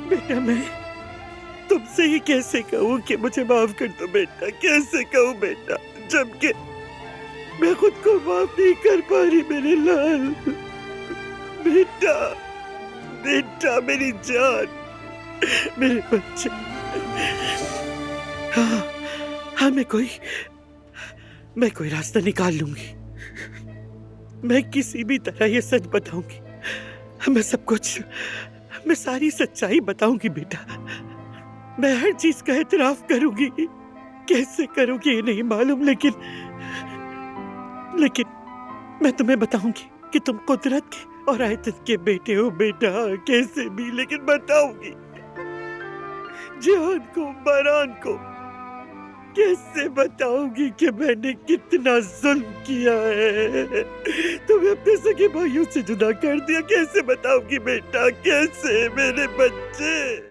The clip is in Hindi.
बेटा मैं तुमसे ही कैसे कहूँ कि मुझे माफ कर दो बेटा, कैसे कहूँ बेटा, जबकि मैं खुद को माफ नहीं कर पा रही मेरे लाल। बेटा, बेटा मेरी जान, मेरे बच्चे। हाँ, हाँ मैं कोई रास्ता निकाल लूंगी। मैं किसी भी तरह ये सच बताऊंगी। मैं सारी सच्चाई बताऊंगी बेटा। मैं हर चीज का एतराफ करूंगी। कैसे करूंगी ये नहीं मालूम, लेकिन लेकिन मैं तुम्हें बताऊंगी कि तुम कुदरत के और आयतन के बेटे हो बेटा। कैसे भी, लेकिन बताऊंगी। जान को, बारान को कैसे बताऊंगी कि मैंने कितना जुल्म किया है। तुम्हें अपने सगे भाइयों से जुदा कर दिया। कैसे बताऊंगी बेटा, कैसे मेरे बच्चे।